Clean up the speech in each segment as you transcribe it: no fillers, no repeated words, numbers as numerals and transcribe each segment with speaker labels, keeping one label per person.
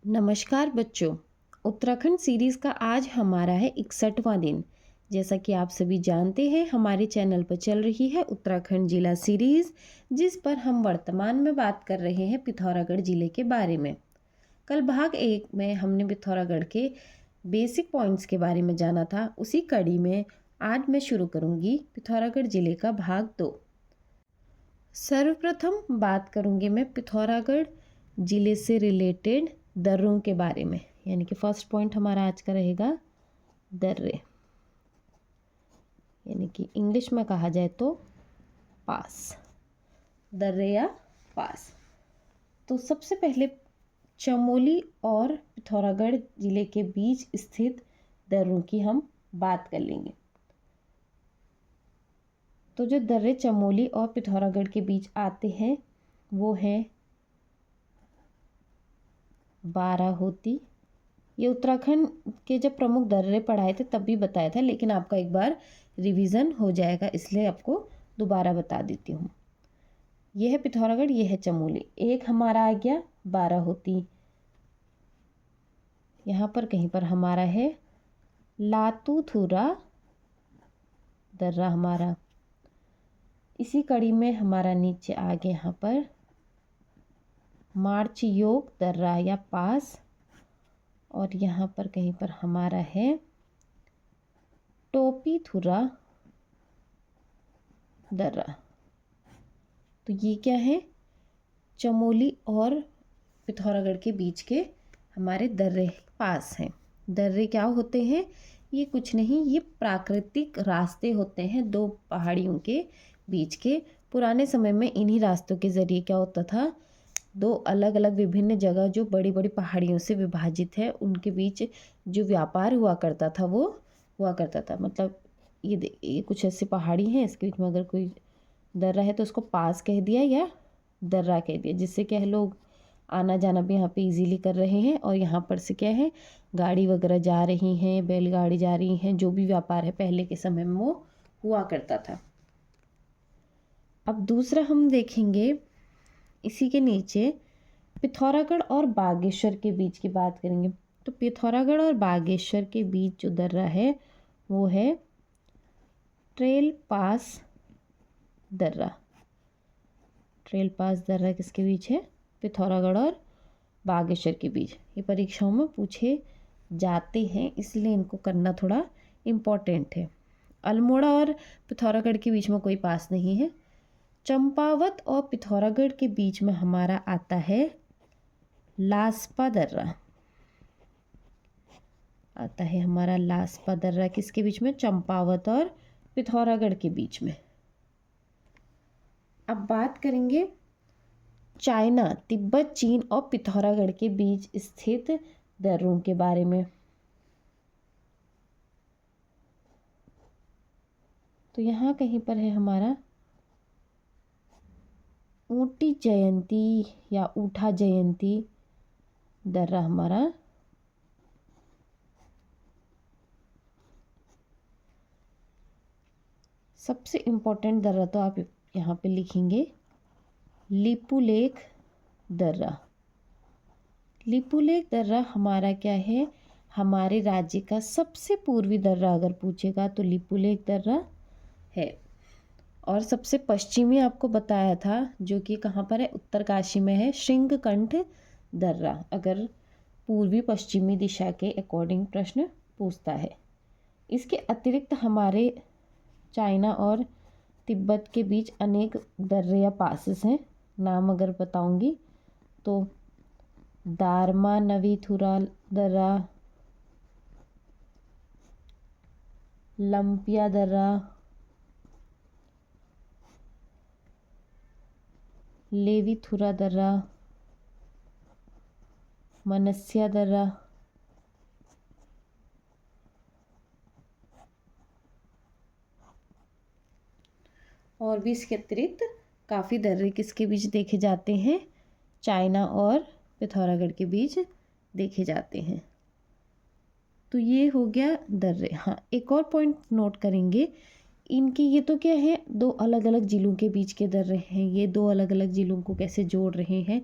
Speaker 1: नमस्कार बच्चों। उत्तराखंड सीरीज़ का आज हमारा है 61वां दिन। जैसा कि आप सभी जानते हैं, हमारे चैनल पर चल रही है उत्तराखंड जिला सीरीज़, जिस पर हम वर्तमान में बात कर रहे हैं पिथौरागढ़ ज़िले के बारे में। कल भाग 1 में हमने पिथौरागढ़ के बेसिक पॉइंट्स के बारे में जाना था। उसी कड़ी में आज मैं शुरू करूँगी पिथौरागढ़ ज़िले का भाग 2। सर्वप्रथम बात करूँगी मैं पिथौरागढ़ ज़िले से रिलेटेड दर्रों के बारे में, यानी कि फर्स्ट पॉइंट हमारा आज का रहेगा दर्रे, यानी कि इंग्लिश में कहा जाए तो पास, दर्रे या पास। तो सबसे पहले चमोली और पिथौरागढ़ ज़िले के बीच स्थित दर्रों की हम बात कर लेंगे। तो जो दर्रे चमोली और पिथौरागढ़ के बीच आते हैं वो हैं बाराहोती। ये उत्तराखंड के जब प्रमुख दर्रे पढ़ाए थे तब भी बताया था, लेकिन आपका एक बार रिवीजन हो जाएगा, इसलिए आपको दोबारा बता देती हूँ। यह है पिथौरागढ़, यह है चमोली। एक हमारा आ गया बाराहोती। यहाँ पर कहीं पर हमारा है लातूथुरा दर्रा हमारा। इसी कड़ी में हमारा नीचे आ गया यहाँ पर मार्चयोग दर्रा या पास, और यहाँ पर कहीं पर हमारा है टोपीथुरा दर्रा। तो ये क्या है, चमोली और पिथौरागढ़ के बीच के हमारे दर्रे पास हैं। दर्रे क्या होते हैं, ये कुछ नहीं, ये प्राकृतिक रास्ते होते हैं दो पहाड़ियों के बीच के। पुराने समय में इन्हीं रास्तों के ज़रिए क्या होता था, दो अलग अलग विभिन्न जगह जो बड़ी बड़ी पहाड़ियों से विभाजित है उनके बीच जो व्यापार हुआ करता था वो हुआ करता था। मतलब ये कुछ ऐसी पहाड़ी हैं, इसके बीच में अगर कोई दर्रा है तो उसको पास कह दिया या दर्रा कह दिया, जिससे क्या है लोग आना जाना भी यहाँ पे इजीली कर रहे हैं। और यहाँ पर से क्या है, गाड़ी वगैरह जा रही हैं, बैलगाड़ी जा रही हैं, जो भी व्यापार है पहले के समय में वो हुआ करता था। अब दूसरा हम देखेंगे, इसी के नीचे पिथौरागढ़ और बागेश्वर के बीच की बात करेंगे। तो पिथौरागढ़ और बागेश्वर के बीच जो दर्रा है वो है ट्रेल पास दर्रा। ट्रेल पास दर्रा किसके बीच है, पिथौरागढ़ और बागेश्वर के बीच। ये परीक्षाओं में पूछे जाते हैं, इसलिए इनको करना थोड़ा इम्पोर्टेंट है। अल्मोड़ा और पिथौरागढ़ के बीच में कोई पास नहीं है। चंपावत और पिथौरागढ़ के बीच में हमारा आता है लास्पा दर्रा। आता है हमारा लास्पा दर्रा किसके बीच में, चंपावत और पिथौरागढ़ के बीच में। अब बात करेंगे चाइना, तिब्बत, चीन और पिथौरागढ़ के बीच स्थित दर्रों के बारे में। तो यहाँ कहीं पर है हमारा ऊटी जयंती या ऊठा जयंती दर्रा हमारा। सबसे इम्पोर्टेंट दर्रा तो आप यहाँ पे लिखेंगे लिपुलेख दर्रा। लिपुलेख दर्रा हमारा क्या है, हमारे राज्य का सबसे पूर्वी दर्रा अगर पूछेगा तो लिपुलेख दर्रा है। और सबसे पश्चिमी आपको बताया था, जो कि कहाँ पर है, उत्तरकाशी में है, श्रृंगकंठ दर्रा, अगर पूर्वी पश्चिमी दिशा के अकॉर्डिंग प्रश्न पूछता है। इसके अतिरिक्त हमारे चाइना और तिब्बत के बीच अनेक दर्रे या पासेस हैं। नाम अगर बताऊंगी तो दारमा नवीथुरा दर्रा, लंपिया दर्रा, लेवीथुरा दर्रा, मनस्या दर्रा, और भी इसके अतिरिक्त काफ़ी दर्रे किसके बीच देखे जाते हैं, चाइना और पिथौरागढ़ के बीच देखे जाते हैं। तो ये हो गया दर्रे। हाँ, एक और पॉइंट नोट करेंगे, इनकी ये तो क्या है, दो अलग अलग ज़िलों के बीच के दर्रे हैं। ये दो अलग अलग ज़िलों को कैसे जोड़ रहे हैं,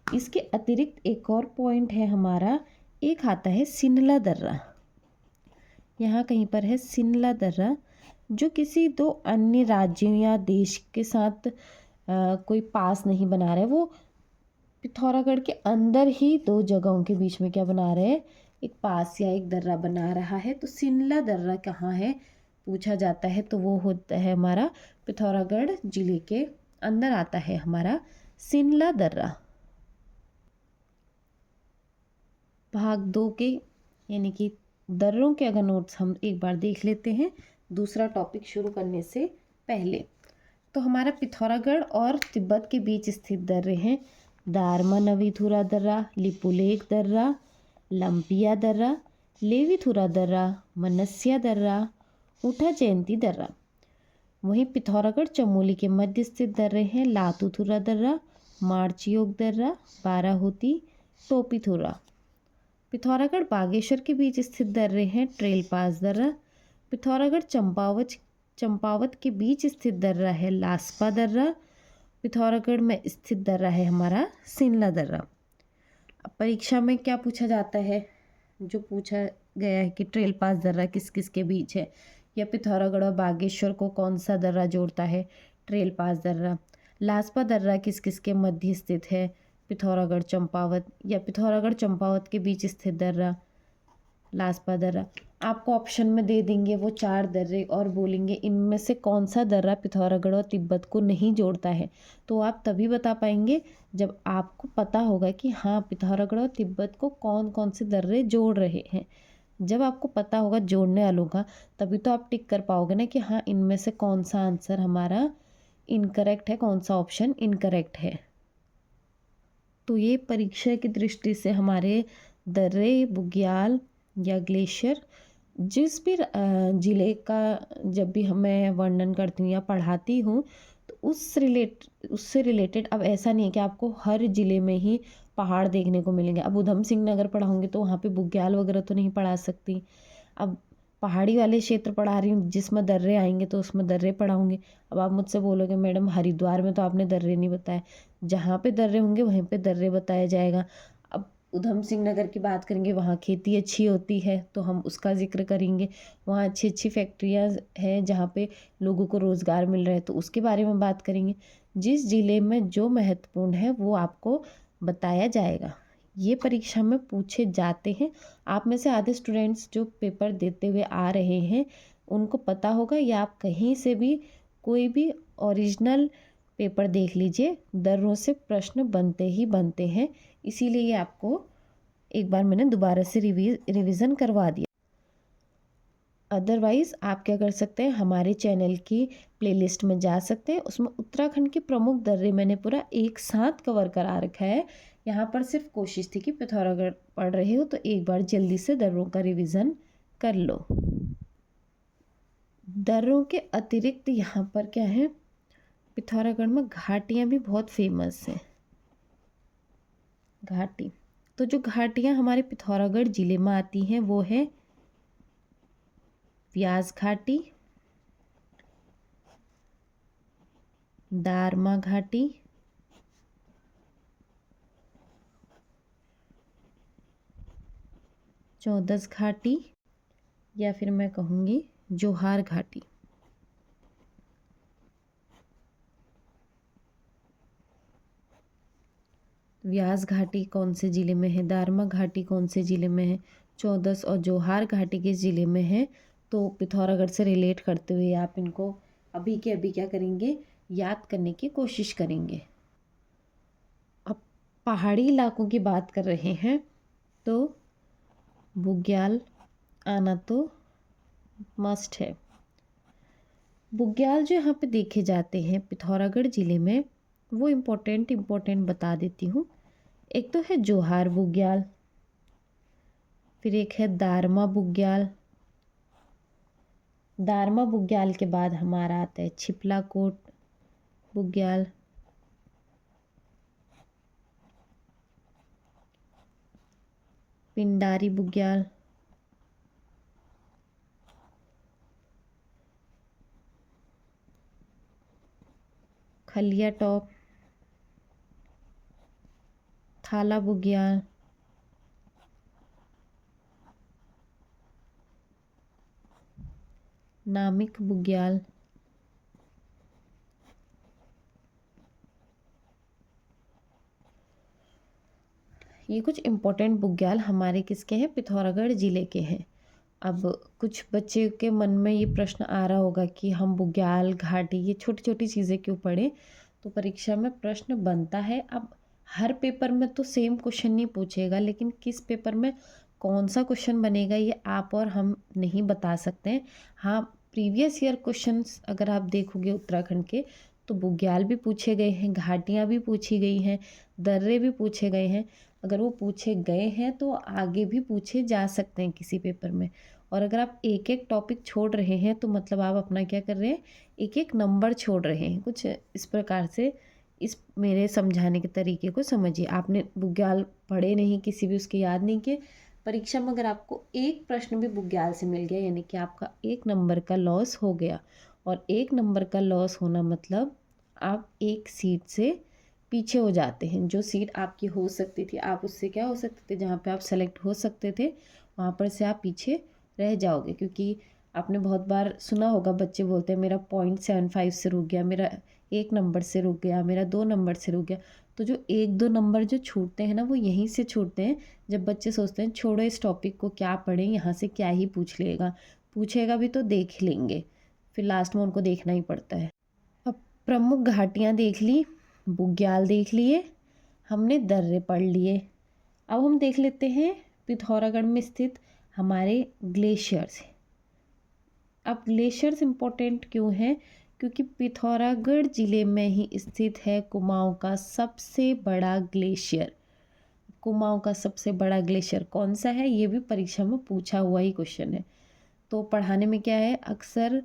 Speaker 1: इसके अतिरिक्त एक और पॉइंट है हमारा, एक आता है सिनला दर्रा। यहाँ कहीं पर है सिनला दर्रा, जो किसी दो अन्य राज्यों या देश के साथ कोई पास नहीं बना रहा है, वो पिथौरागढ़ के अंदर ही दो जगहों के बीच में क्या बना रहे हैं, एक पास या एक दर्रा बना रहा है। तो सिनला दर्रा कहाँ है पूछा जाता है, तो वो होता है हमारा पिथौरागढ़ जिले के अंदर आता है हमारा सिनला दर्रा। भाग 2 के यानी कि दर्रों के अगर नोट्स हम एक बार देख लेते हैं दूसरा टॉपिक शुरू करने से पहले। तो हमारा पिथौरागढ़ और तिब्बत के बीच स्थित दर्रे हैं दारमा नवीथुरा दर्रा, लिपुलेख दर्रा, लंपिया दर्रा, लेवीथुरा दर्रा, मनस्या दर्रा, ऊठा जयंती दर्रा। वहीं पिथौरागढ़ चमोली के मध्य स्थित दर्रे हैं लातूथुरा दर्रा, मार्चियोग दर्रा, बाराहोती, टोपीथुरा। पिथौरागढ़ बागेश्वर के बीच स्थित दर्रे हैं ट्रेल पास दर्रा। पिथौरागढ़ चंपावत के बीच स्थित दर्रा है लास्पा दर्रा। पिथौरागढ़ में स्थित दर्रा है हमारा सिनला दर्रा। अब परीक्षा में क्या पूछा जाता है, जो पूछा गया है कि ट्रेल पास दर्रा किस किस के बीच है, या पिथौरागढ़ और बागेश्वर को कौन सा दर्रा जोड़ता है, ट्रेल पास दर्रा। लास्पा दर्रा किस किस के मध्य स्थित है, पिथौरागढ़ चंपावत, या पिथौरागढ़ चंपावत के बीच स्थित दर्रा लास्पा दर्रा। आपको ऑप्शन में दे देंगे वो 4 दर्रे और बोलेंगे इनमें से कौन सा दर्रा पिथौरागढ़ और तिब्बत को नहीं जोड़ता है। तो आप तभी बता पाएंगे जब आपको पता होगा कि हाँ पिथौरागढ़ और तिब्बत को कौन कौन से दर्रे जोड़ रहे हैं। जब आपको पता होगा जोड़ने वालों का, तभी तो आप टिक कर पाओगे ना कि हाँ इनमें से कौन सा आंसर हमारा इनकरेक्ट है, कौन सा ऑप्शन इनकरेक्ट है। तो ये परीक्षा की दृष्टि से हमारे दर्रे, बुग्याल या ग्लेशियर जिस भी ज़िले का जब भी मैं वर्णन करती हूँ या पढ़ाती हूँ, तो उससे रिलेटेड अब ऐसा नहीं है कि आपको हर ज़िले में ही पहाड़ देखने को मिलेंगे। अब उधम सिंह नगर पढ़ाऊँगी तो वहाँ पे बुग्याल वगैरह तो नहीं पढ़ा सकती। अब पहाड़ी वाले क्षेत्र पढ़ा रही हूँ जिसमें दर्रे आएंगे तो उसमें दर्रे पढ़ाऊँगी। अब आप मुझसे बोलोगे मैडम हरिद्वार में तो आपने दर्रे नहीं बताए। जहाँ पे दर्रे होंगे वहीं पे दर्रे बताया जाएगा। अब उधम सिंह नगर की बात करेंगे, वहाँ खेती अच्छी होती है तो हम उसका जिक्र करेंगे। वहाँ अच्छी अच्छी फैक्ट्रियाँ हैं जहाँ पे लोगों को रोज़गार मिल रहा है तो उसके बारे में बात करेंगे। जिस ज़िले में जो महत्वपूर्ण है वो आपको बताया जाएगा। ये परीक्षा में पूछे जाते हैं। आप में से आधे स्टूडेंट्स जो पेपर देते हुए आ रहे हैं उनको पता होगा, या आप कहीं से भी कोई भी ओरिजिनल पेपर देख लीजिए, दर्रों से प्रश्न बनते ही बनते हैं। इसीलिए ये आपको एक बार मैंने दोबारा से रिवीजन करवा दिया। अदरवाइज़ आप क्या कर सकते हैं, हमारे चैनल की प्लेलिस्ट में जा सकते हैं। उसमें उत्तराखंड के प्रमुख दर्रे मैंने पूरा एक साथ कवर करा रखा है। यहाँ पर सिर्फ कोशिश थी कि पिथौरागढ़ पढ़ रहे हो तो एक बार जल्दी से दर्रों का रिवीजन कर लो। दर्रों के अतिरिक्त यहाँ पर क्या है, पिथौरागढ़ में घाटियाँ भी बहुत फेमस हैं। घाटी, तो जो घाटियाँ हमारे पिथौरागढ़ ज़िले में आती हैं वो है व्यास घाटी, दारमा घाटी, चौदस घाटी, या फिर मैं कहूँगी जोहार घाटी। व्यास घाटी कौन से ज़िले में है, दारमा घाटी कौन से ज़िले में है, चौदस और जोहार घाटी किस ज़िले में है। तो पिथौरागढ़ से रिलेट करते हुए आप इनको अभी के अभी क्या करेंगे, याद करने की कोशिश करेंगे। अब पहाड़ी इलाकों की बात कर रहे हैं तो बुग्याल आना तो मस्ट है। बुग्याल जो यहाँ पे देखे जाते हैं पिथौरागढ़ ज़िले में, वो इम्पोर्टेंट बता देती हूँ। एक तो है जोहार बुग्याल, फिर एक है दारमा बुग्याल। दारमा बुग्याल के बाद हमारा आता है छिपलाकोट बुग्याल, पिंडारी बुग्याल, खलिया टॉप, थाला बुग्याल, नामिक बुग्याल, ये कुछ इम्पोर्टेंट बुग्याल हमारे किसके हैं, पिथौरागढ़ ज़िले के हैं। अब कुछ बच्चे के मन में ये प्रश्न आ रहा होगा कि हम बुग्याल, घाटी, ये छोटी छोटी चीज़ें क्यों पढ़ें। तो परीक्षा में प्रश्न बनता है। अब हर पेपर में तो सेम क्वेश्चन नहीं पूछेगा, लेकिन किस पेपर में कौन सा क्वेश्चन बनेगा ये आप और हम नहीं बता सकते हैं। हाँ, प्रीवियस ईयर क्वेश्चंस अगर आप देखोगे उत्तराखंड के, तो बुग्याल भी पूछे गए हैं, घाटियाँ भी पूछी गई हैं, दर्रे भी पूछे गए हैं। अगर वो पूछे गए हैं तो आगे भी पूछे जा सकते हैं किसी पेपर में। और अगर आप एक एक टॉपिक छोड़ रहे हैं तो मतलब आप अपना क्या कर रहे हैं, एक एक नंबर छोड़ रहे हैं। कुछ इस प्रकार से इस मेरे समझाने के तरीके को समझिए। आपने बुग्याल पढ़े नहीं, किसी भी उसके याद नहीं किए, परीक्षा में अगर आपको एक प्रश्न भी बुग्याल से मिल गया यानी कि आपका एक नंबर का लॉस हो गया। और एक नंबर का लॉस होना मतलब आप एक सीट से पीछे हो जाते हैं। जो सीट आपकी हो सकती थी, आप उससे क्या हो सकते थे, जहाँ पे आप सेलेक्ट हो सकते थे वहाँ पर से आप पीछे रह जाओगे। क्योंकि आपने बहुत बार सुना होगा, बच्चे बोलते हैं मेरा 0.75 से रुक गया, मेरा एक नंबर से रुक गया, मेरा 2 नंबर से रुक गया। तो जो 1-2 नंबर जो छूटते हैं ना, वो यहीं से छूटते हैं जब बच्चे सोचते हैं छोड़ो इस टॉपिक को, क्या पढ़ें, यहाँ से क्या ही पूछ लेगा, पूछेगा भी तो देख लेंगे, फिर लास्ट में उनको देखना ही पड़ता है। अब प्रमुख घाटियाँ देख ली, बुग्याल देख लिए, हमने दर्रे पढ़ लिए। अब हम देख लेते हैं पिथौरागढ़ में स्थित हमारे ग्लेशियर्स। अब ग्लेशियर्स इम्पोर्टेंट क्यों हैं, क्योंकि पिथौरागढ़ ज़िले में ही स्थित है कुमाऊं का सबसे बड़ा ग्लेशियर। कुमाऊं का सबसे बड़ा ग्लेशियर कौन सा है, ये भी परीक्षा में पूछा हुआ ही क्वेश्चन है। तो पढ़ाने में क्या है, अक्सर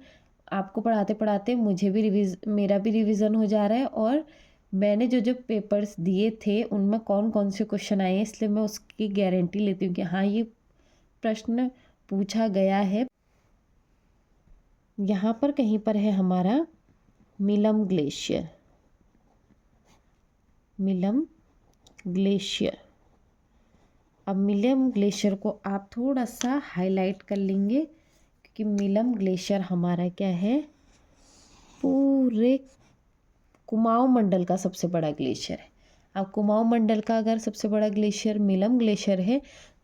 Speaker 1: आपको पढ़ाते पढ़ाते मुझे भी मेरा भी रिवीजन हो जा रहा है, और मैंने जो जो पेपर्स दिए थे उनमें कौन कौन से क्वेश्चन आए हैं, इसलिए मैं उसकी गारंटी लेती हूँ कि हाँ ये प्रश्न पूछा गया है। यहाँ पर कहीं पर है हमारा मिलम ग्लेशियर, मिलम ग्लेशियर। अब मिलम ग्लेशियर को आप थोड़ा सा हाईलाइट कर लेंगे, क्योंकि मिलम ग्लेशियर हमारा क्या है, पूरे कुमाऊं मंडल का सबसे बड़ा ग्लेशियर है। अब कुमाऊं मंडल का अगर सबसे बड़ा ग्लेशियर मिलम ग्लेशियर है,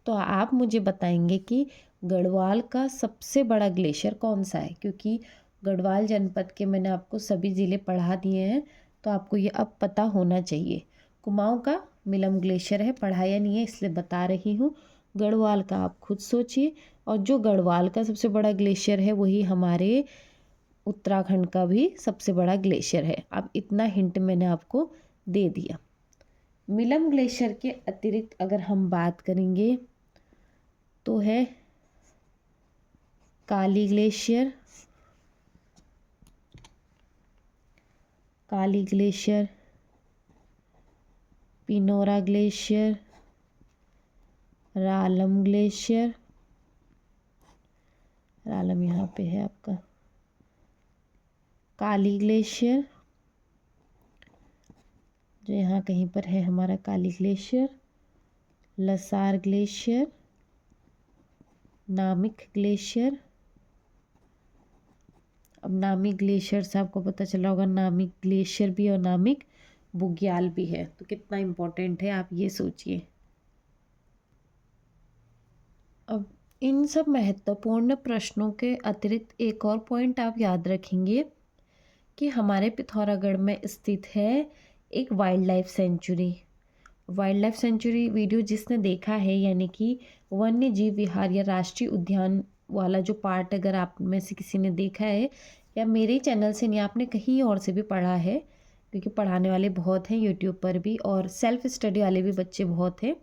Speaker 1: तो आप मुझे बताएंगे कि गढ़वाल का सबसे बड़ा ग्लेशियर कौन सा है। क्योंकि गढ़वाल जनपद के मैंने आपको सभी ज़िले पढ़ा दिए हैं, तो आपको ये अब पता होना चाहिए। कुमाऊं का मिलम ग्लेशियर है, पढ़ाया नहीं है इसलिए बता रही हूँ। गढ़वाल का आप खुद सोचिए, और जो गढ़वाल का सबसे बड़ा ग्लेशियर है वही हमारे उत्तराखंड का भी सबसे बड़ा ग्लेशियर है। अब इतना हिंट मैंने आपको दे दिया। मिलम ग्लेशियर के अतिरिक्त अगर हम बात करेंगे तो है Kali glacier, Kali glacier, Pinora glacier, Ralam glacier, Ralam यहाँ पे है आपका, काली ग्लेशियर, जो यहाँ कहीं पर है हमारा काली glacier, Lasar glacier, Namik glacier. अब नामिक ग्लेशियर से आपको पता चला होगा नामिक ग्लेशियर भी और नामिक बुग्याल भी है, तो कितना इम्पोर्टेंट है आप ये सोचिए। अब इन सब महत्वपूर्ण प्रश्नों के अतिरिक्त एक और पॉइंट आप याद रखेंगे कि हमारे पिथौरागढ़ में स्थित है एक wild life sanctuary. Wild life sanctuary video जिसने देखा है, यानी कि वन्य जीव विहार या राष्ट्रीय उद्यान वाला जो पार्ट अगर आप में से किसी ने देखा है, या मेरे चैनल से नहीं आपने कहीं और से भी पढ़ा है, क्योंकि पढ़ाने वाले बहुत हैं यूट्यूब पर भी, और सेल्फ स्टडी वाले भी बच्चे बहुत हैं,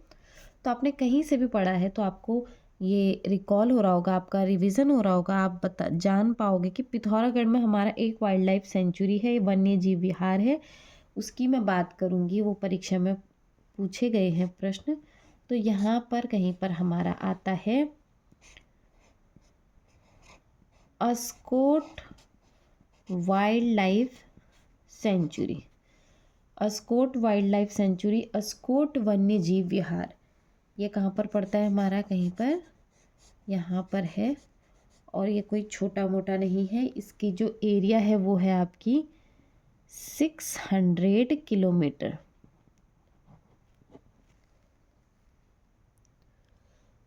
Speaker 1: तो आपने कहीं से भी पढ़ा है तो आपको ये रिकॉल हो रहा होगा, आपका रिवीजन हो रहा होगा, आप जान पाओगे कि पिथौरागढ़ में हमारा एक वाइल्ड लाइफ सेंचुरी है, वन्य जीव विहार है। उसकी मैं बात करूँगी, वो परीक्षा में पूछे गए हैं प्रश्न। तो यहाँ पर कहीं पर हमारा आता है Askot wild life sanctuary. Askot wild life sanctuary, Askot वन्य जीव विहार, ये कहाँ पर पड़ता है हमारा? कहीं पर यहाँ पर है। और ये कोई छोटा मोटा नहीं है, इसकी जो एरिया है वो है आपकी 600 किलोमीटर।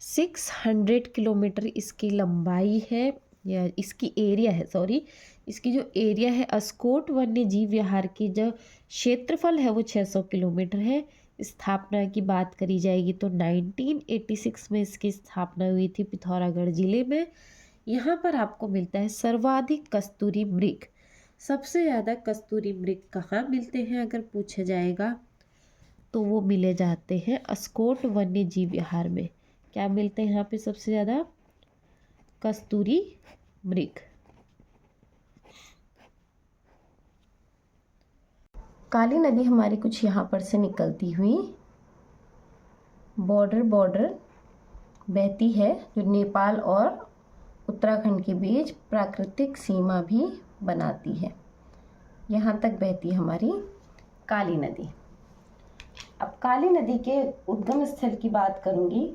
Speaker 1: 600 किलोमीटर इसकी लंबाई है, या इसकी एरिया है, सॉरी, इसकी जो एरिया है अस्कोट वन्य जीव विहार की जो क्षेत्रफल है वो 600 किलोमीटर है। स्थापना की बात करी जाएगी तो 1986 में इसकी स्थापना हुई थी पिथौरागढ़ जिले में। यहाँ पर आपको मिलता है सर्वाधिक कस्तूरी मृग। सबसे ज़्यादा कस्तूरी मृग कहाँ मिलते हैं अगर पूछा जाएगा तो वो मिले जाते हैं अस्कोट वन्य जीव विहार में। क्या मिलते हैं यहाँ पे सबसे ज़्यादा? कस्तूरी मृग। काली नदी हमारी कुछ यहाँ पर से निकलती हुई बॉर्डर बहती है, जो नेपाल और उत्तराखंड के बीच प्राकृतिक सीमा भी बनाती है। यहाँ तक बहती है हमारी काली नदी। अब काली नदी के उद्गम स्थल की बात करूँगी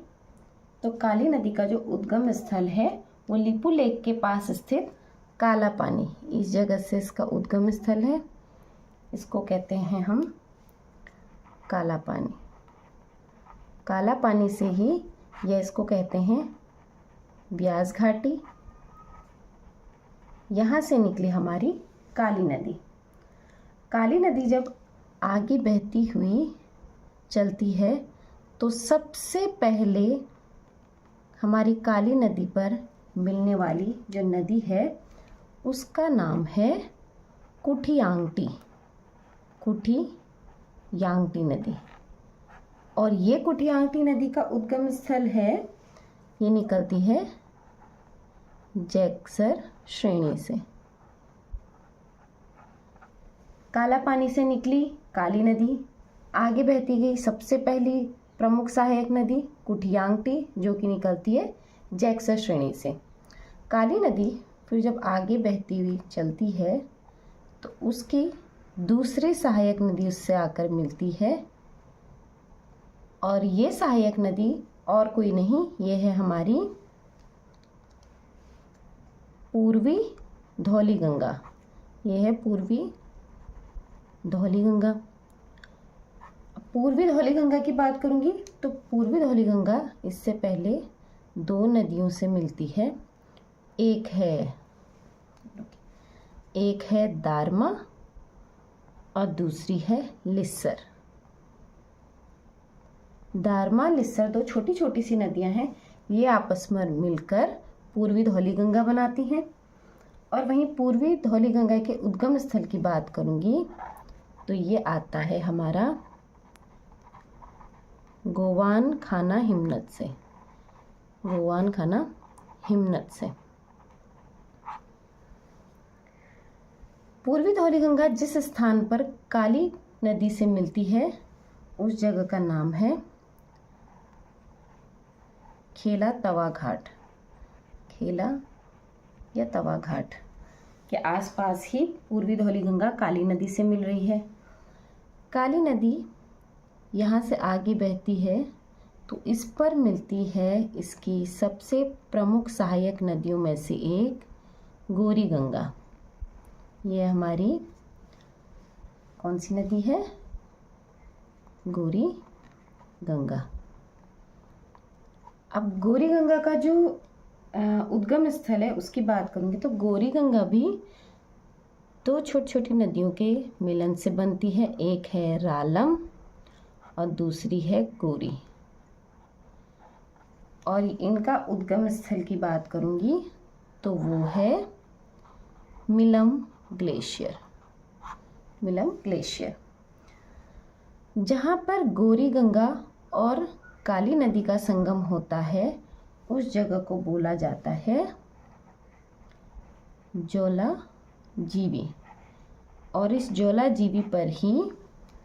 Speaker 1: तो काली नदी का जो उद्गम स्थल है वो लिपू लेक के पास स्थित काला पानी, इस जगह से इसका उद्गम स्थल है। इसको कहते हैं हम काला पानी। काला पानी से ही या इसको कहते हैं ब्यास घाटी। यहाँ से निकली हमारी काली नदी। काली नदी जब आगे बहती हुई चलती है तो सबसे पहले हमारी काली नदी पर मिलने वाली जो नदी है उसका नाम है कुठियांगटी, कुठियांगटी नदी। और ये कुठियांगटी नदी का उद्गम स्थल है, ये निकलती है जैक्सर श्रेणी से। काला पानी से निकली काली नदी, आगे बहती गई सबसे पहली प्रमुख सहायक नदी कुठियांगटी, जो कि निकलती है जैक्सर श्रेणी से। काली नदी फिर जब आगे बहती हुई चलती है तो उसकी दूसरी सहायक नदी उससे आकर मिलती है, और ये सहायक नदी और कोई नहीं, ये है हमारी पूर्वी धौली गंगा। ये है पूर्वी धौली गंगा। पूर्वी धौली गंगा की बात करूंगी तो पूर्वी धौली गंगा इससे पहले दो नदियों से मिलती है। एक है दारमा और दूसरी है लिस्सर। दारमा लिस्सर दो छोटी छोटी सी नदियां हैं, ये आपस में मिलकर पूर्वी धौली गंगा बनाती हैं। और वहीं पूर्वी धौली गंगा के उद्गम स्थल की बात करूंगी तो ये आता है हमारा गोवान खाना हिमनद से। गोवान खाना हिमनद से पूर्वी धौली गंगा जिस स्थान पर काली नदी से मिलती है उस जगह का नाम है खेला तवा घाट। खेला या तवा घाट के आसपास ही पूर्वी धौली गंगा काली नदी से मिल रही है। काली नदी यहाँ से आगे बहती है तो इस पर मिलती है इसकी सबसे प्रमुख सहायक नदियों में से एक गौरी गंगा। ये हमारी कौन सी नदी है? गौरी गंगा। अब गौरी गंगा का जो उद्गम स्थल है उसकी बात करूँगी तो गौरी गंगा भी दो छोटी छोटी नदियों के मिलन से बनती है। एक है रालम और दूसरी है गौरी। और इनका उद्गम स्थल की बात करूँगी तो वो है मिलम ग्लेशियर। मिलम ग्लेशियर, जहाँ पर गौरी गंगा और काली नदी का संगम होता है उस जगह को बोला जाता है जोला जीवी। और इस जोला जीवी पर ही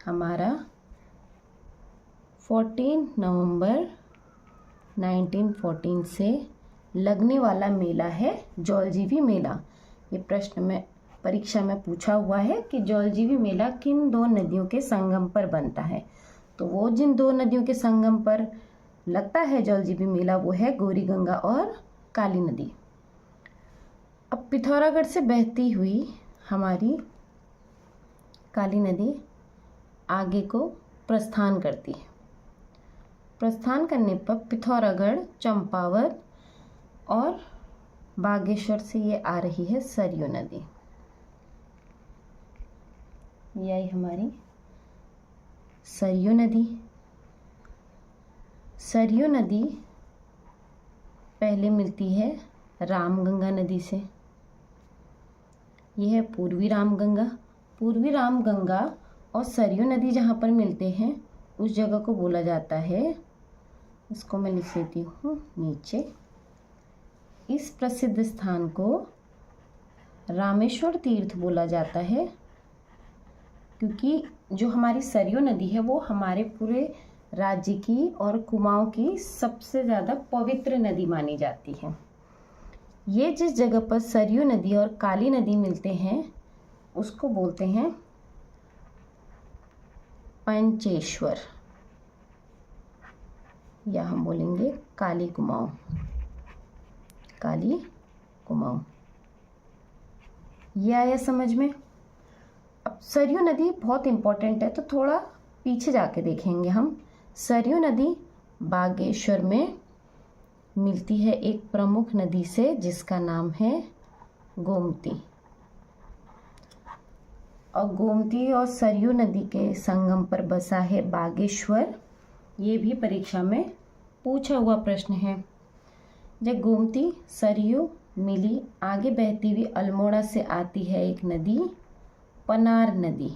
Speaker 1: हमारा 14 नवंबर 1914 से लगने वाला मेला है जौलजीबी मेला। ये प्रश्न में परीक्षा में पूछा हुआ है कि जौलजीबी मेला किन दो नदियों के संगम पर बनता है। तो वो जिन दो नदियों के संगम पर लगता है जौलजीबी मेला वो है गौरी गंगा और काली नदी। अब पिथौरागढ़ से बहती हुई हमारी काली नदी आगे को प्रस्थान करती है। प्रस्थान करने पर पिथौरागढ़, चंपावत और बागेश्वर से ये आ रही है सरयू नदी। ये आई हमारी सरयू नदी। सरयू नदी पहले मिलती है रामगंगा नदी से। यह है पूर्वी रामगंगा। पूर्वी रामगंगा और सरयू नदी जहाँ पर मिलते हैं उस जगह को बोला जाता है, इसको मैं लिख देती हूँ नीचे, इस प्रसिद्ध स्थान को रामेश्वर तीर्थ बोला जाता है, क्योंकि जो हमारी सरयू नदी है वो हमारे पूरे राज्य की और कुमाऊं की सबसे ज़्यादा पवित्र नदी मानी जाती है। ये जिस जगह पर सरयू नदी और काली नदी मिलते हैं उसको बोलते हैं पंचेश्वर, या हम बोलेंगे काली कुमाऊं। काली कुमाऊं ये आया समझ में। अब सरयू नदी बहुत इम्पोर्टेंट है तो थोड़ा पीछे जाके देखेंगे हम। सरयू नदी बागेश्वर में मिलती है एक प्रमुख नदी से जिसका नाम है गोमती। और गोमती और सरयू नदी के संगम पर बसा है बागेश्वर। ये भी परीक्षा में पूछा हुआ प्रश्न है। जब गोमती सरयू मिली, आगे बहती हुई अल्मोड़ा से आती है एक नदी, पनार नदी।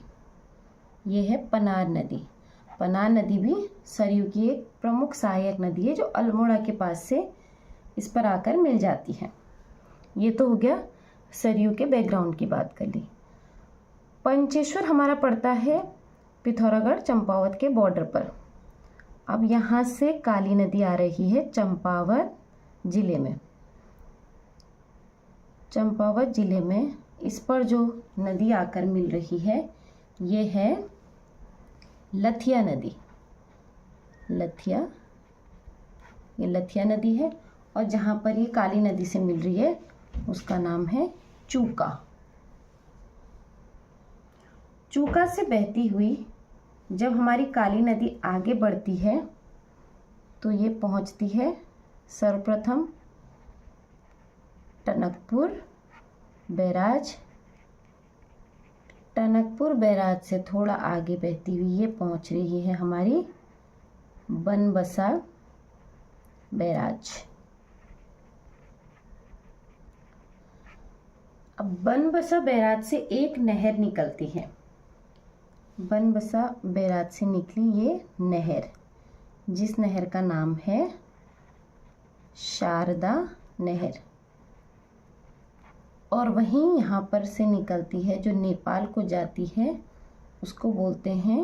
Speaker 1: ये है पनार नदी। पनार नदी भी सरयू की एक प्रमुख सहायक नदी है जो अल्मोड़ा के पास से इस पर आकर मिल जाती है। ये तो हो गया सरयू के बैकग्राउंड की बात कर ली। पंचेश्वर हमारा पड़ता है पिथौरागढ़ चंपावत के बॉर्डर पर। अब यहाँ से काली नदी आ रही है चंपावत जिले में। चंपावत जिले में इस पर जो नदी आकर मिल रही है ये है लथिया नदी। लथिया, ये लथिया नदी है। और जहाँ पर ये काली नदी से मिल रही है उसका नाम है चूका। चूका से बहती हुई जब हमारी काली नदी आगे बढ़ती है तो ये पहुँचती है सर्वप्रथम टनकपुर बैराज। टनकपुर बैराज से थोड़ा आगे बहती हुई ये पहुँच रही है हमारी बनबसा बैराज। अब बनबसा बैराज से एक नहर निकलती है। बनबसा बैराज से निकली ये नहर, जिस नहर का नाम है शारदा नहर। और वहीं यहाँ पर से निकलती है जो नेपाल को जाती है उसको बोलते हैं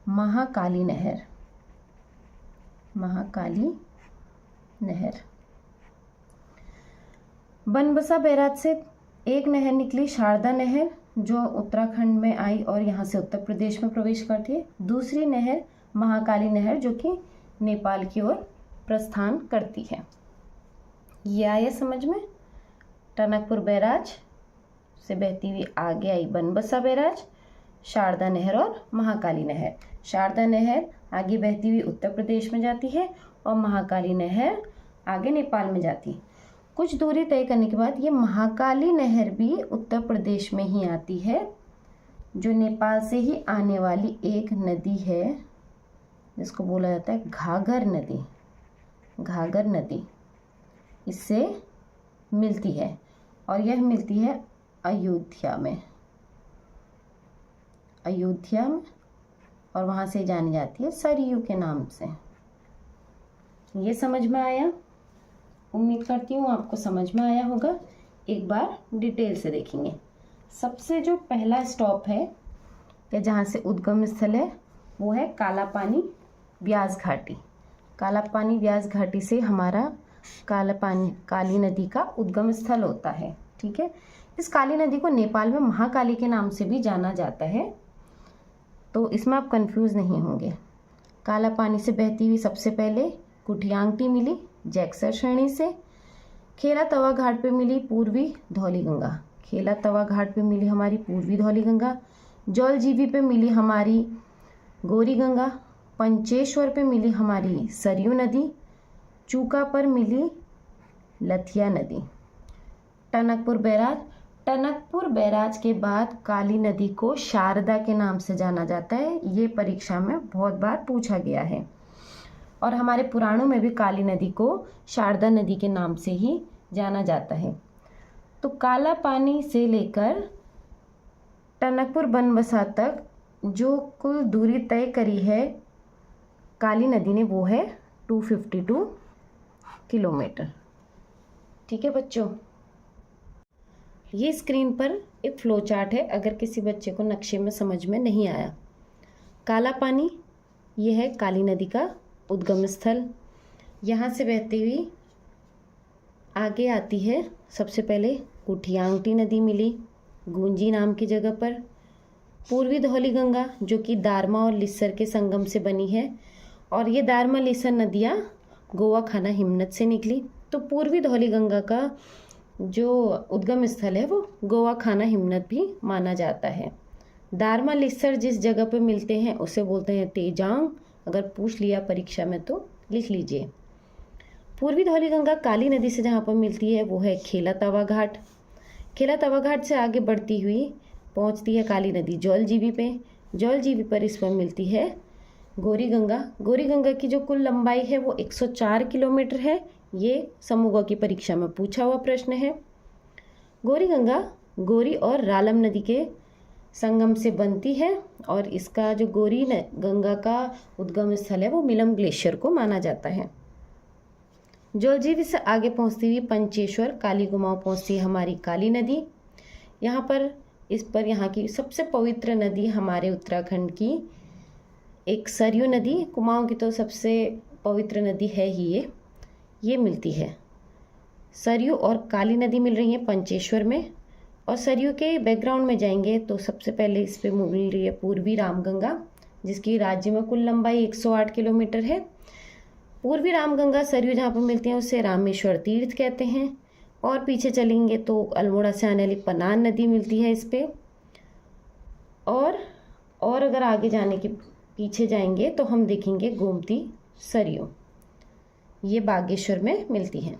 Speaker 1: महाकाली नहर। महाकाली नहर। बनबसा बैराज से एक नहर निकली शारदा नहर जो उत्तराखंड में आई और यहाँ से उत्तर प्रदेश में प्रवेश करती है। दूसरी नहर महाकाली नहर जो कि नेपाल की ओर प्रस्थान करती है। ये आया समझ में। टनकपुर बैराज से बहती हुई आगे आई बनबसा बैराज, शारदा नहर और महाकाली नहर। शारदा नहर आगे बहती हुई उत्तर प्रदेश में जाती है और महाकाली नहर आगे नेपाल में जाती है। कुछ दूरी तय करने के बाद ये महाकाली नहर भी उत्तर प्रदेश में ही आती है, जो नेपाल से ही आने वाली एक नदी है जिसको बोला जाता है घाघर नदी। घाघर नदी इससे मिलती है और यह मिलती है अयोध्या में। अयोध्या में, और वहाँ से जानी जाती है सरयू के नाम से। ये समझ में आया? उम्मीद करती हूँ आपको समझ में आया होगा। एक बार डिटेल से देखेंगे। सबसे जो पहला स्टॉप है या जहाँ से उद्गम स्थल है वो है काला पानी ब्यास घाटी। काला पानी ब्यास घाटी से हमारा काली नदी का उद्गम स्थल होता है। ठीक है, इस काली नदी को नेपाल में महाकाली के नाम से भी जाना जाता है, तो इसमें आप कंफ्यूज नहीं होंगे। काला पानी से बहती हुई सबसे पहले कुठियांगटी मिली जैक्सर श्रेणी से। खेला तवा घाट पे मिली पूर्वी धौली गंगा, खेला तवा घाट पे मिली हमारी पूर्वी धौली गंगा। जौलजीबी पे मिली हमारी गौरी गंगा। पंचेश्वर पे मिली हमारी सरयू नदी। चूका पर मिली लथिया नदी। टनकपुर बैराज, टनकपुर बैराज के बाद काली नदी को शारदा के नाम से जाना जाता है। ये परीक्षा में बहुत बार पूछा गया है और हमारे पुराणों में भी काली नदी को शारदा नदी के नाम से ही जाना जाता है। तो काला पानी से लेकर टनकपुर बनबसा तक जो कुल दूरी तय करी है काली नदी ने, वो है 252 किलोमीटर। ठीक है बच्चों, ये स्क्रीन पर एक फ्लो चार्ट है, अगर किसी बच्चे को नक्शे में समझ में नहीं आया। काला पानी ये है काली नदी का उद्गम स्थल। यहाँ से बहती हुई आगे आती है, सबसे पहले कुठियांगटी नदी मिली गूंजी नाम की जगह पर। पूर्वी धौली गंगा जो कि दारमा और लिस्सर के संगम से बनी है, और ये दारमा लिस्सर नदियाँ गोवा खाना हिमनद से निकली। तो पूर्वी धौली गंगा का जो उद्गम स्थल है वो गोवा खाना हिमनद भी माना जाता है। दारमा लिस्सर जिस जगह पर मिलते हैं उसे बोलते हैं तेजांग, अगर पूछ लिया परीक्षा में तो लिख लीजिए। पूर्वी धौली गंगा काली नदी से जहाँ पर मिलती है वो है खेला तवा घाट। खेला तवा घाट से आगे बढ़ती हुई पहुँचती है काली नदी जौलजीबी पे। जौलजीबी पर इस पर मिलती है गौरी गंगा। गौरी गंगा की जो कुल लंबाई है वो 104 किलोमीटर है। ये समूह की परीक्षा में पूछा हुआ प्रश्न है। गौरी गंगा गौरी और रालम नदी के संगम से बनती है, और इसका जो गौरी गंगा का उद्गम स्थल है वो मिलम ग्लेशियर को माना जाता है। जौलजीबी से आगे पहुंचती हुई पंचेश्वर काली कुमाऊं पहुंचती है हमारी काली नदी। यहाँ पर यहाँ की सबसे पवित्र नदी हमारे उत्तराखंड की एक सरयू नदी, कुमाऊं की तो सबसे पवित्र नदी है ही ये मिलती है। सरयू और काली नदी मिल रही है पंचेश्वर में। और सरयू के बैकग्राउंड में जाएंगे तो सबसे पहले इस पे मिल रही है पूर्वी रामगंगा, जिसकी राज्य में कुल लंबाई 108 किलोमीटर है। पूर्वी रामगंगा सरयू जहाँ पर मिलती हैं उसे रामेश्वर तीर्थ कहते हैं। और पीछे चलेंगे तो अल्मोड़ा से आने वाली पनान नदी मिलती है इस पे। और अगर आगे जाने के पीछे जाएंगे तो हम देखेंगे गोमती सरयू, ये बागेश्वर में मिलती है।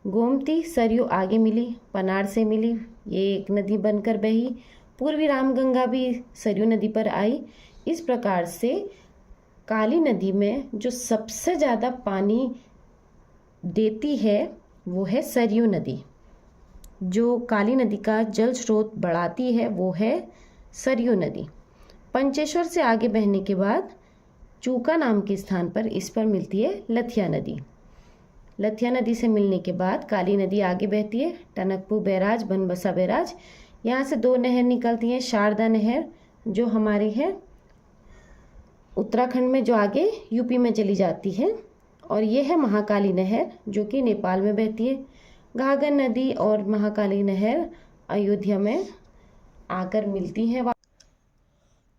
Speaker 1: गोमती सरयू आगे मिली, पनार से मिली, ये एक नदी बनकर बही। पूर्वी रामगंगा भी सरयू नदी पर आई। इस प्रकार से काली नदी में जो सबसे ज़्यादा पानी देती है वो है सरयू नदी। जो काली नदी का जल स्रोत बढ़ाती है वो है सरयू नदी। पंचेश्वर से आगे बहने के बाद चूका नाम के स्थान पर इस पर मिलती है लथिया नदी। लथिया नदी से मिलने के बाद काली नदी आगे बहती है टनकपुर बैराज बनबसा बैराज। यहाँ से दो नहर निकलती हैं। शारदा नहर जो हमारी है उत्तराखंड में, जो आगे यूपी में चली जाती है, और ये है महाकाली नहर जो कि नेपाल में बहती है। घाघर नदी और महाकाली नहर अयोध्या में आकर मिलती हैं।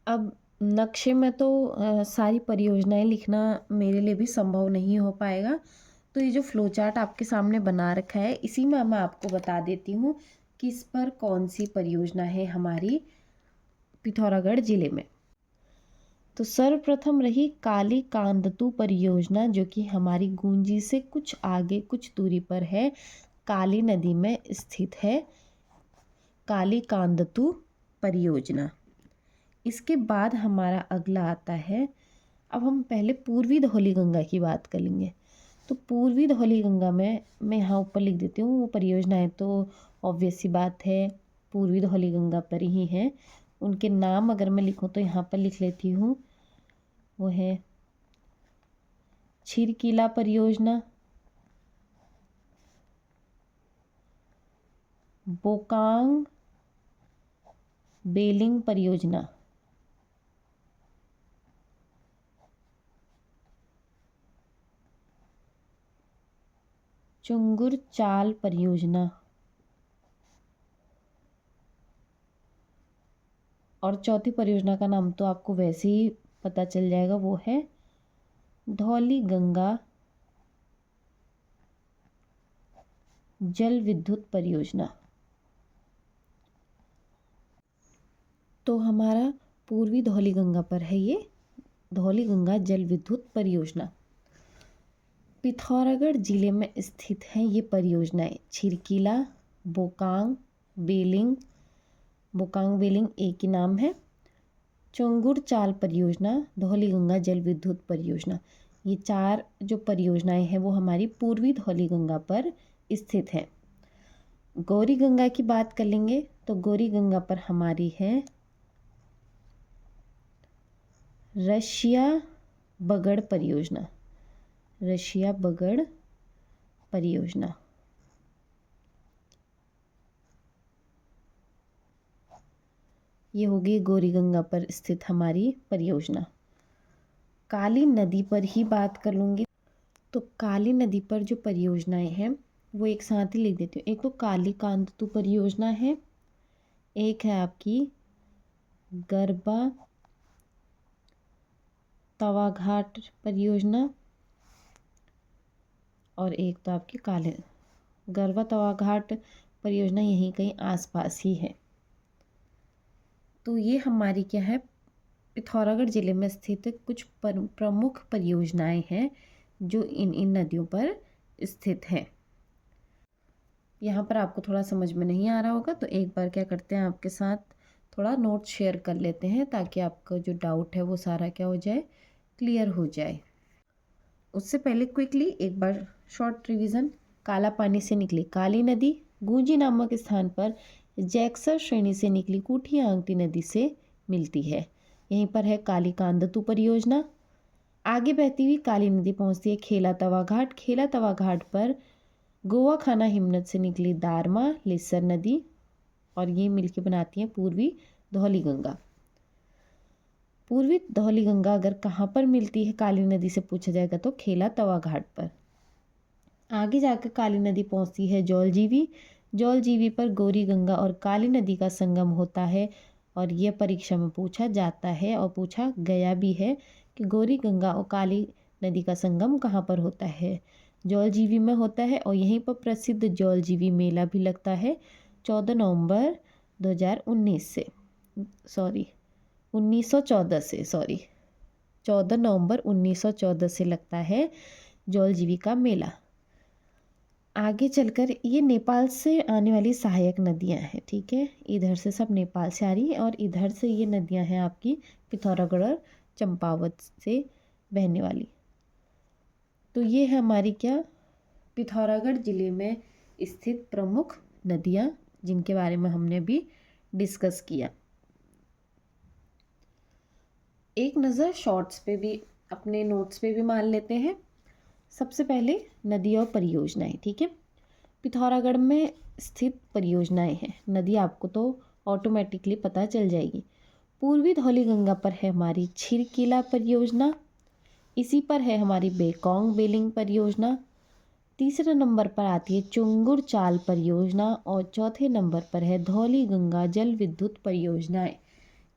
Speaker 1: अब नक्शे में तो सारी परियोजनाएं लिखना मेरे लिए भी संभव नहीं हो पाएगा, तो ये जो फ्लो चार्ट आपके सामने बना रखा है इसी में मैं आपको बता देती हूँ कि इस पर कौन सी परियोजना है हमारी पिथौरागढ़ जिले में। तो सर्वप्रथम रही काली कांदतू परियोजना, जो कि हमारी गूंजी से कुछ आगे कुछ दूरी पर है, काली नदी में स्थित है काली कांदतू परियोजना। इसके बाद हमारा अगला आता है, अब हम पहले पूर्वी धौली गंगा की बात कर लेंगे। तो पूर्वी धौली गंगा में मैं यहाँ ऊपर लिख देती हूँ, वो परियोजनाएं तो ऑब्वियस सी बात है पूर्वी धौली गंगा पर ही हैं। उनके नाम अगर मैं लिखूँ तो यहाँ पर लिख लेती हूँ, वो है छिरकिला परियोजना, बोकांग बेलिंग परियोजना, चुंगुर चाल परियोजना, और चौथी परियोजना का नाम तो आपको वैसे ही पता चल जाएगा, वो है धौली गंगा जल विद्युत परियोजना। तो हमारा पूर्वी धौली गंगा पर है ये धौली गंगा जल विद्युत परियोजना। पिथौरागढ़ जिले में स्थित हैं ये परियोजनाएं छिरकिला, बोकांग बेलिंग, बोकांग बेलिंग एक ही नाम है, चुंगुर चाल परियोजना, धौली गंगा जल विद्युत परियोजना। ये 4 जो परियोजनाएं हैं वो हमारी पूर्वी धौली गंगा पर स्थित हैं। गौरी गंगा की बात कर लेंगे तो गौरी गंगा पर हमारी है रशिया बगड़ परियोजना, रशिया बगड़ परियोजना। ये होगी गौरी गंगा पर स्थित हमारी परियोजना। काली नदी पर ही बात कर लूँगी तो काली नदी पर जो परियोजनाएं हैं वो एक साथ ही लिख देती हूँ। एक तो काली कांदतु परियोजना है, एक है आपकी गरबा तवाघाट परियोजना, और एक तो आपकी गरबा तवाघाट परियोजना यहीं कहीं आसपास ही है। तो ये हमारी क्या है, पिथौरागढ़ जिले में स्थित कुछ प्रमुख परियोजनाएं हैं जो इन नदियों पर स्थित है। यहाँ पर आपको थोड़ा समझ में नहीं आ रहा होगा तो एक बार क्या करते हैं, आपके साथ थोड़ा नोट शेयर कर लेते हैं ताकि आपका जो डाउट है वो सारा क्या हो जाए, क्लियर हो जाए। उससे पहले क्विकली एक बार शॉर्ट रिवीजन। काला पानी से निकली काली नदी गूंजी नामक स्थान पर जैक्सर श्रेणी से निकली कुठिया आंगटी नदी से मिलती है। यहीं पर है काली कांदतु परियोजना। आगे बहती हुई काली नदी पहुंचती है खेला तवा घाट। खेला तवा घाट पर गोवा खाना हिमनद से निकली दारमा लिस्सर नदी, और ये मिलके बनाती हैं पूर्वी धौली गंगा। पूर्वी धौली गंगा अगर कहाँ पर मिलती है काली नदी से पूछा जाएगा तो खेला तवा घाट पर। आगे जाकर काली नदी पहुंचती है जौलजीबी। जौलजीबी पर गौरी गंगा और काली नदी का संगम होता है, और यह परीक्षा में पूछा जाता है और पूछा गया भी है कि गौरी गंगा और काली नदी का संगम कहाँ पर होता है। जौलजीबी में होता है, और यहीं पर प्रसिद्ध जौलजीबी मेला भी लगता है 14 नवंबर 2019 से 1914 से 14 नवंबर 1914 से लगता है जौलजीबी का मेला। आगे चलकर ये नेपाल से आने वाली सहायक नदियां हैं, ठीक है, इधर से सब नेपाल से आ रही है, और इधर से ये नदियां हैं आपकी पिथौरागढ़ और चंपावत से बहने वाली। तो ये है हमारी क्या, पिथौरागढ़ जिले में स्थित प्रमुख नदियां जिनके बारे में हमने भी डिस्कस किया। एक नज़र शॉर्ट्स पे भी, अपने नोट्स पे भी मान लेते हैं। सबसे पहले नदी और परियोजनाएं, ठीक है। पिथौरागढ़ में स्थित परियोजनाएं हैं, नदी आपको तो ऑटोमेटिकली पता चल जाएगी। पूर्वी धौली गंगा पर है हमारी छिरकिला परियोजना, इसी पर है हमारी बेकोंग बेलिंग परियोजना। तीसरे नंबर पर आती है चुंगुर चाल परियोजना, और चौथे नंबर पर है धौली गंगा जल विद्युत परियोजनाएं।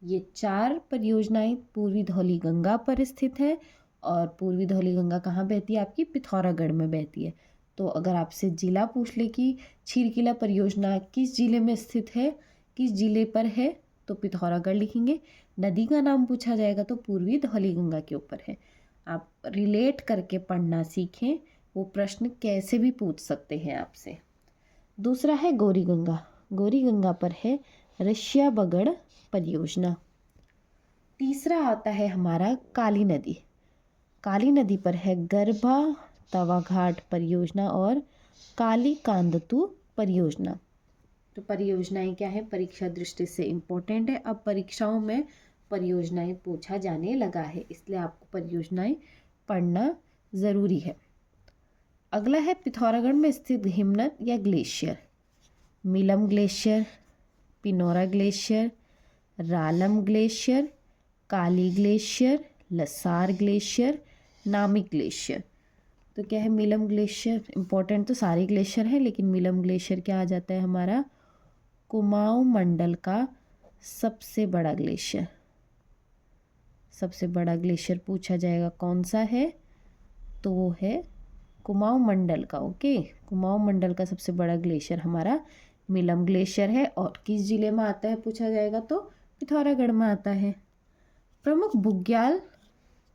Speaker 1: ये 4 परियोजनाएं पूर्वी धौली गंगा पर स्थित है, और पूर्वी धौली गंगा कहाँ बहती है, आपकी पिथौरागढ़ में बहती है। तो अगर आपसे जिला पूछ ले कि छिरकिला परियोजना किस जिले में स्थित है, किस जिले पर है, तो पिथौरागढ़ लिखेंगे। नदी का नाम पूछा जाएगा तो पूर्वी धौली गंगा के ऊपर है। आप रिलेट करके पढ़ना सीखें, वो प्रश्न कैसे भी पूछ सकते हैं आपसे। दूसरा है गौरी गंगा। गौरी गंगा पर है रशिया बगड़ परियोजना। तीसरा आता है हमारा काली नदी। काली नदी पर है गरबा तवाघाट परियोजना और काली कांदतु परियोजना। तो परियोजनाएं क्या है, परीक्षा दृष्टि से इम्पोर्टेंट है। अब परीक्षाओं में परियोजनाएं पूछा जाने लगा है, इसलिए आपको परियोजनाएं पढ़ना ज़रूरी है। अगला है पिथौरागढ़ में स्थित हिमनद या glacier. Milam glacier, Pinora glacier, Ralam glacier, Kali glacier, Lasar glacier, Namik glacier. तो क्या है, मिलम ग्लेशियर इम्पोर्टेंट तो सारे ग्लेशियर हैं, लेकिन मिलम ग्लेशियर क्या आ जाता है हमारा, कुमाऊं मंडल का सबसे बड़ा ग्लेशियर, सबसे बड़ा ग्लेशियर पूछा जाएगा कौन सा है, तो वो है कुमाऊं मंडल का। ओके, कुमाऊं मंडल का सबसे बड़ा ग्लेशियर हमारा मिलम ग्लेशियर है। और किस जिले में आता है पूछा जाएगा तो पिथौरागढ़ में आता है। प्रमुख बुग्याल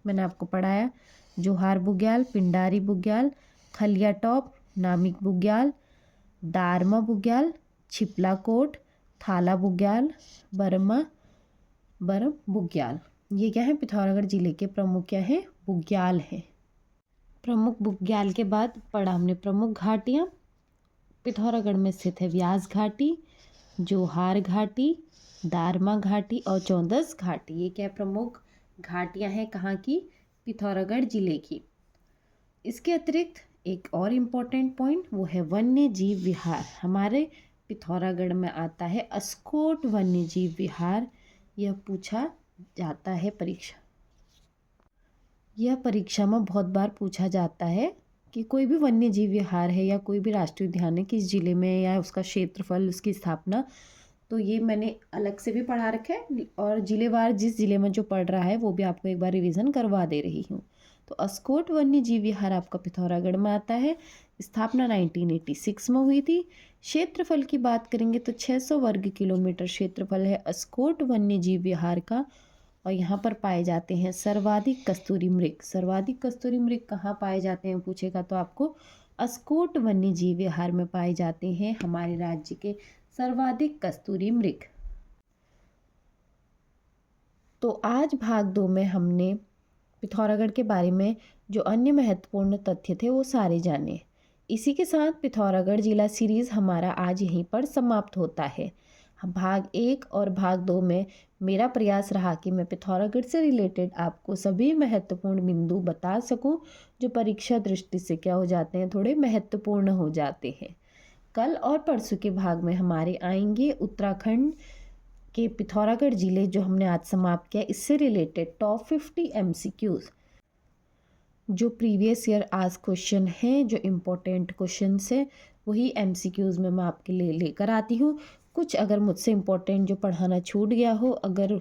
Speaker 1: मैंने आपको पढ़ाया, जोहार बुग्याल, पिंडारी बुग्याल, खलिया टॉप, नामिक बुग्याल, दारमा बुग्याल, छिपला कोट, थाला बुग्याल, बरम बुग्याल। ये क्या है, पिथौरागढ़ जिले के प्रमुख क्या है, बुग्याल है। प्रमुख बुग्याल के बाद पढ़ा हमने प्रमुख घाटियाँ। पिथौरागढ़ में स्थित है व्यास घाटी, जोहार घाटी, दारमा घाटी और चौंदस घाटी। ये क्या प्रमुख घाटियाँ हैं कहाँ की, पिथौरागढ़ जिले की। इसके अतिरिक्त एक और इम्पोर्टेंट पॉइंट वो है वन्य जीव विहार। हमारे पिथौरागढ़ में आता है अस्कोट वन्य जीव विहार। यह पूछा जाता है परीक्षा, यह परीक्षा में बहुत बार पूछा जाता है कि कोई भी वन्य जीव विहार है या कोई भी राष्ट्रीय उद्यान है किस जिले में, या उसका क्षेत्रफल, उसकी स्थापना। तो ये मैंने अलग से भी पढ़ा रखा है और जिलेवार जिस जिले में जो पढ़ रहा है वो भी आपको एक बार रिवीजन करवा दे रही हूँ। तो अस्कोट वन्य जीव विहार आपका पिथौरागढ़ में आता है। स्थापना 1986 में हुई थी। क्षेत्रफल की बात करेंगे तो 600 वर्ग किलोमीटर क्षेत्रफल है अस्कोट वन्य जीव विहार का। और यहाँ पर पाए जाते हैं सर्वाधिक कस्तूरी मृग। सर्वाधिक कस्तूरी मृग कहाँ पाए जाते हैं पूछेगा तो आपको अस्कोट वन्य जीव विहार में पाए जाते हैं हमारे राज्य के सर्वाधिक कस्तूरी मृग। तो आज भाग 2 में हमने पिथौरागढ़ के बारे में जो अन्य महत्वपूर्ण तथ्य थे वो सारे जाने। इसी के साथ पिथौरागढ़ जिला सीरीज़ हमारा आज यहीं पर समाप्त होता है। भाग 1 और भाग 2 में मेरा प्रयास रहा कि मैं पिथौरागढ़ से रिलेटेड आपको सभी महत्वपूर्ण बिंदु बता सकूं जो परीक्षा दृष्टि से क्या हो जाते हैं, थोड़े महत्वपूर्ण हो जाते हैं। कल और परसों के भाग में हमारे आएंगे उत्तराखंड के पिथौरागढ़ जिले जो हमने आज समाप्त किया, इससे रिलेटेड टॉप 50 MCQs जो प्रीवियस ईयर आज क्वेश्चन हैं, जो इम्पोर्टेंट क्वेश्चन है वही MCQs में मैं आपके लिए लेकर आती हूँ। कुछ अगर मुझसे इम्पोर्टेंट जो पढ़ाना छूट गया हो, अगर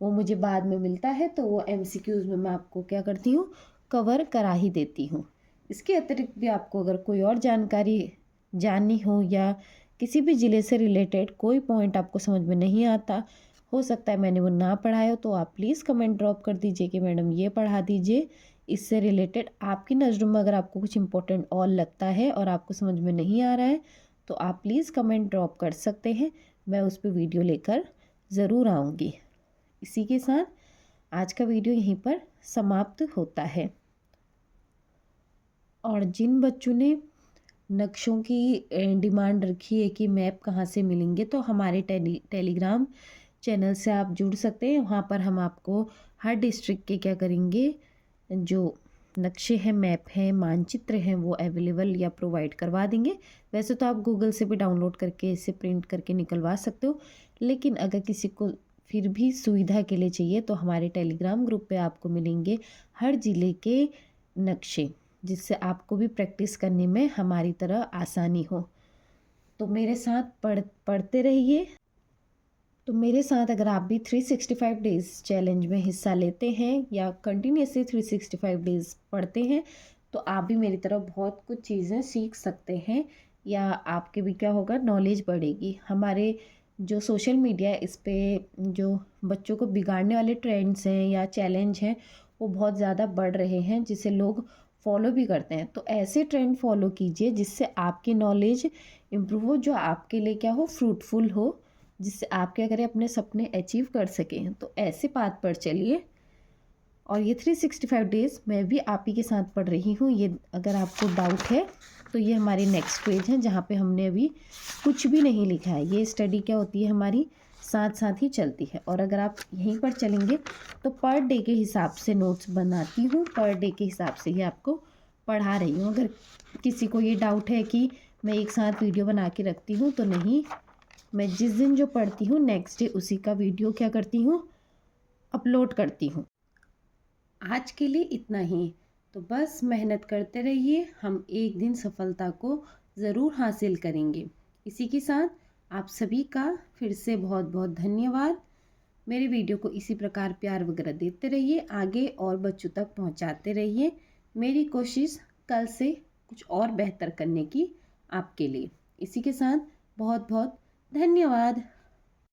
Speaker 1: वो मुझे बाद में मिलता है तो वो MCQs में मैं आपको क्या करती हूँ, कवर करा ही देती हूँ। इसके अतिरिक्त भी आपको अगर कोई और जानकारी जाननी हो या किसी भी ज़िले से रिलेटेड कोई पॉइंट आपको समझ में नहीं आता, हो सकता है मैंने वो ना पढ़ाया हो, तो आप प्लीज़ कमेंट ड्रॉप कर दीजिए कि मैडम ये पढ़ा दीजिए। इससे रिलेटेड आपकी नज़रों में अगर आपको कुछ इम्पोर्टेंट और लगता है और आपको समझ में नहीं आ रहा है तो आप प्लीज़ कमेंट ड्रॉप कर सकते हैं, मैं उस पर वीडियो लेकर ज़रूर आऊँगी। इसी के साथ आज का वीडियो यहीं पर समाप्त होता है। और जिन बच्चों ने नक्शों की डिमांड रखी है कि मैप कहाँ से मिलेंगे, तो हमारे टेलीग्राम चैनल से आप जुड़ सकते हैं। वहाँ पर हम आपको हर डिस्ट्रिक्ट के क्या करेंगे, जो नक्शे हैं, मैप हैं, मानचित्र हैं, वो अवेलेबल या प्रोवाइड करवा देंगे। वैसे तो आप गूगल से भी डाउनलोड करके इसे प्रिंट करके निकलवा सकते हो, लेकिन अगर किसी को फिर भी सुविधा के लिए चाहिए तो हमारे टेलीग्राम ग्रुप पे आपको मिलेंगे हर ज़िले के नक्शे, जिससे आपको भी प्रैक्टिस करने में हमारी तरह आसानी हो। तो मेरे साथ पढ़ते रहिए। तो मेरे साथ अगर आप भी 365 डेज़ चैलेंज में हिस्सा लेते हैं या कंटिन्यूसली 365 डेज़ पढ़ते हैं तो आप भी मेरी तरह बहुत कुछ चीज़ें सीख सकते हैं, या आपके भी क्या होगा, नॉलेज बढ़ेगी। हमारे जो सोशल मीडिया है इस पर जो बच्चों को बिगाड़ने वाले ट्रेंड्स हैं या चैलेंज हैं वो बहुत ज़्यादा बढ़ रहे हैं, जिसे लोग फॉलो भी करते हैं। तो ऐसे ट्रेंड फॉलो कीजिए जिससे आपकी नॉलेज इम्प्रूव हो, जो आपके लिए क्या हो, फ्रूटफुल हो, जिससे आप क्या करें, अपने सपने अचीव कर सकें। तो ऐसे पाथ पर चलिए। और ये 365 डेज़ मैं भी आप ही के साथ पढ़ रही हूँ। ये अगर आपको डाउट है तो ये हमारी नेक्स्ट पेज है जहाँ पे हमने अभी कुछ भी नहीं लिखा है। ये स्टडी क्या होती है, हमारी साथ साथ ही चलती है। और अगर आप यहीं पर चलेंगे तो पर डे के हिसाब से नोट्स बनाती हूँ, पर डे के हिसाब से ही आपको पढ़ा रही हूँ। अगर किसी को ये डाउट है कि मैं एक साथ वीडियो बना के रखती हूँ, तो नहीं, मैं जिस दिन जो पढ़ती हूँ नेक्स्ट डे उसी का वीडियो क्या करती हूँ, अपलोड करती हूँ। आज के लिए इतना ही। तो बस मेहनत करते रहिए, हम एक दिन सफलता को ज़रूर हासिल करेंगे। इसी के साथ आप सभी का फिर से बहुत बहुत धन्यवाद। मेरे वीडियो को इसी प्रकार प्यार वगैरह देते रहिए, आगे और बच्चों तक पहुंचाते रहिए। मेरी कोशिश कल से कुछ और बेहतर करने की आपके लिए। इसी के साथ बहुत बहुत धन्यवाद।